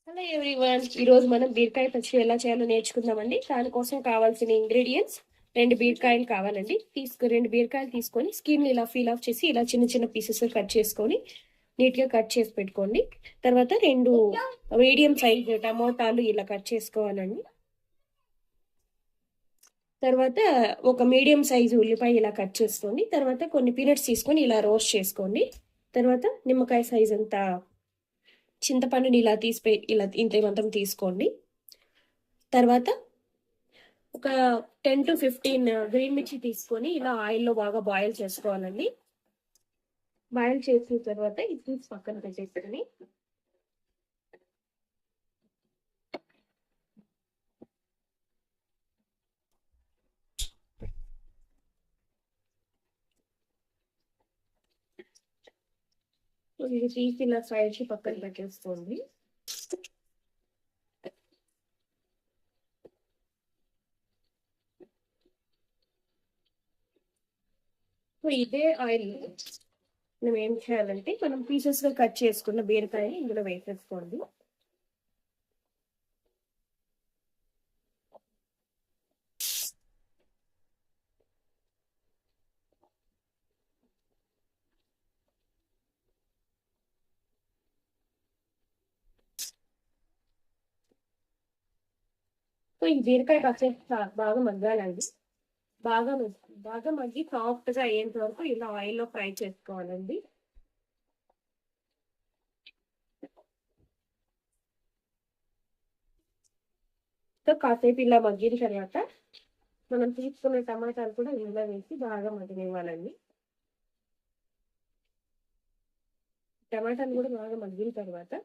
Hello everyone, ఈరోజు మనం బీరకాయ పచ్చడి ఎలా చేయాలో నేర్చుకుందామండి. దానికోసం కావాల్సిన ఇంగ్రీడియంట్స్ 2 బీరకాయలు కావాలండి. రెండు బీరకాయలు తీసుకొని స్కిన్ ఇలా ఫీల్ ఆఫ్ చేసి ఇలా చిన్న చిన్న పీసెస్ కట్ చేసుకొని నీట్గా కట్ చేసి పెట్టుకోండి. తర్వాత 2 మీడియం సైజ్ టమోటాలు ఇలా కట్ చేసుకోవాలండి. తర్వాత ఒక మీడియం సైజు ఉల్లిపాయ ఇలా కట్ చేసుకోండి. తర్వాత కొన్ని పీనట్స్ తీసుకొని ఇలా రోస్ట్ చేసుకోండి. తర్వాత నిమ్మకాయ సైజ్ అంతా చింతపండుని ఇలా ఇలా ఇంత మొత్తం తీసుకోండి. తర్వాత ఒక 10 to 15 గ్రీన్ మిర్చి తీసుకొని ఇలా ఆయిల్లో బాగా బాయిల్ చేసుకోవాలండి. బాయిల్ చేసిన తర్వాత ఇది తీసి పక్కన పెట్టేసుకొని ఇది తీసి ఇలా సైడ్కి పక్కన పెట్టేసుకోండి. ఇదే ఆయిల్ మనం ఏం చేయాలంటే మనం పీసెస్ గా కట్ చేసుకున్న బీరకాయని ఇందులో వేసేసుకోండి. ఈ బీరకాయ కాసేపు బాగా మగ్గాలండి. బాగా బాగా మగ్గి సాఫ్ట్ గా అయ్యేంత వరకు ఇలా ఆయిల్లో ఫ్రై చేసుకోవాలండి. సో కాసేపు ఇలా మగ్గిన తర్వాత మనం తీసుకున్న టమాటాలు కూడా ఇందులో వేసి బాగా మగ్గనివ్వాలండి. టమాటాలు కూడా బాగా మగ్గిన తర్వాత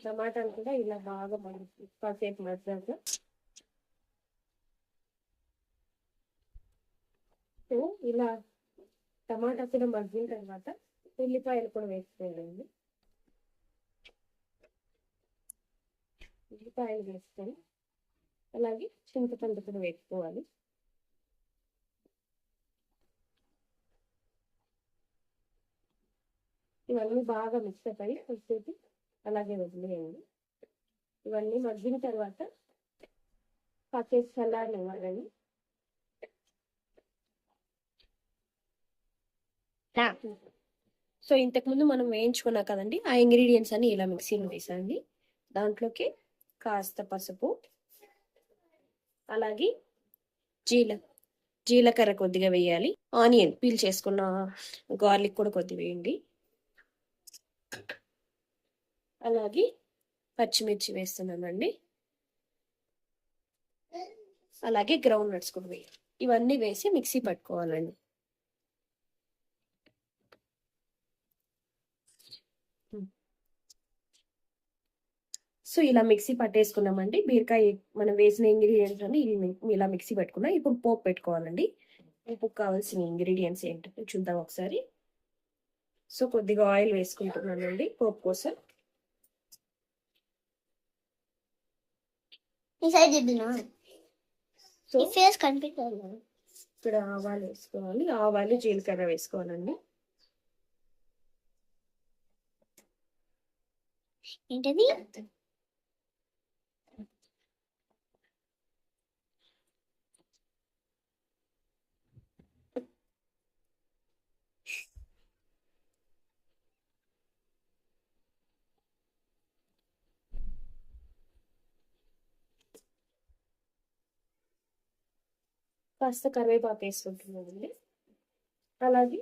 టమాటాలు కూడా ఇలా బాగా కాసేపు మగ్గాక ఇలా టమాటా కూడా మగ్గిన తర్వాత ఉల్లిపాయలు కూడా వేసుకోవాలండి. ఉల్లిపాయలు వేసుకొని అలాగే చింతపండు కూడా వేసుకోవాలి. ఇవన్నీ బాగా మిక్స్ అయిపోయి వచ్చేసి అలాగే వదిలేయండి. ఇవన్నీ మగ్గిన తర్వాత కాసేపు చల్లారనివ్వాలండి. సో ఇంతకుముందు మనం వేయించుకున్నా కదండి, ఆ ఇంగ్రీడియంట్స్ అన్ని ఇలా మిక్సీలో వేసండి. దాంట్లోకి కాస్త పసుపు, అలాగే జీలకర్ర కొద్దిగా వేయాలి. ఆనియన్ పీల్ చేసుకున్న గార్లిక్ కూడా కొద్దిగా వేయండి. అలాగే పచ్చిమిర్చి వేస్తున్నానండి. అలాగే గ్రౌండ్ నట్స్ కూడా వేయాలి. ఇవన్నీ వేసి మిక్సీ పట్టుకోవాలండి. సో ఇలా మిక్సీ పట్టేసుకున్నామండి. బీరకాయ మనం వేసిన ఇంగ్రీడియంట్స్ అన్ని ఇలా మిక్సీ పెట్టుకున్నాం. ఇప్పుడు పోపు పెట్టుకోవాలండి. పోపుకు కావాల్సిన ఇంగ్రీడియంట్స్ ఏంటంటే చూద్దాం ఒకసారి. సో కొద్దిగా ఆయిల్ వేసుకుంటున్నానండి పోపు కోసం. సో ఇక్కడ ఆవాలు వేసుకోవాలి. ఆవాలు జీలకర్ర వేసుకోవాలండి. ఏంటది? కాస్త కరివేపాకు వేసుకుంటున్నానండి. అలాగే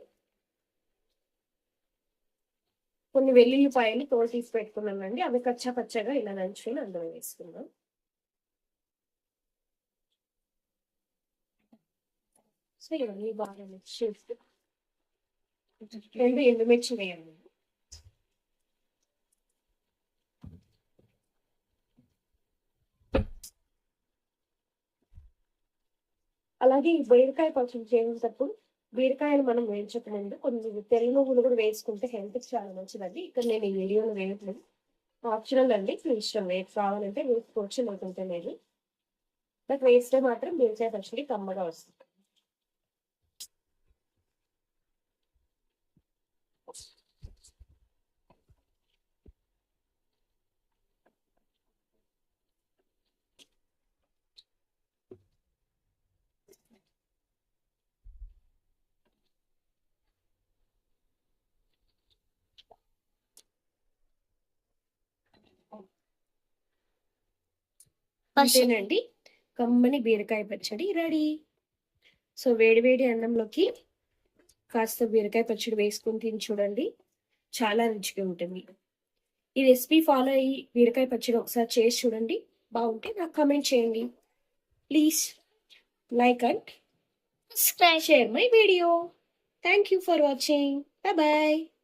కొన్ని వెల్లుల్లిపాయలు తోలు తీసి పెట్టుకున్నానండి. అవి కచ్చా పచ్చగా ఇలా దంచుకొని అందులో వేసుకుందాం. సో ఇవన్నీ బాగా మిక్స్ చేసి 2 ఎండుమిర్చి వేయండి. అలాగే ఈ బీరకాయ పచ్చడి చేసేటప్పుడు బీరకాయలు మనం వేయించక ముందు కొన్ని తెల్ల నువ్వులు కూడా వేసుకుంటే హెల్త్కి చాలా మంచిదండి. ఇక్కడ నేను ఈ వీడియోలో వేయట్లేదు, ఆప్షనల్ అండి, మీ ఇష్టం, కావాలంటే వేసుకోవచ్చు, లేకుంటే లేదు. బట్ వేస్తే మాత్రం బీరకాయ పచ్చడి కమ్మగా వస్తుంది. అంతేనండి, కమ్మని బీరకాయ పచ్చడి రెడీ. సో వేడి వేడి అన్నంలోకి కాస్త బీరకాయ పచ్చడి వేసుకుని తిని చూడండి, చాలా రుచిగా ఉంటుంది. ఈ రెసిపీ ఫాలో అయ్యి బీరకాయ పచ్చడి ఒకసారి చేసి చూడండి, బాగుంటే నాకు కమెంట్ చేయండి. Please like and subscribe. share my video. Thank you for watching. Bye bye.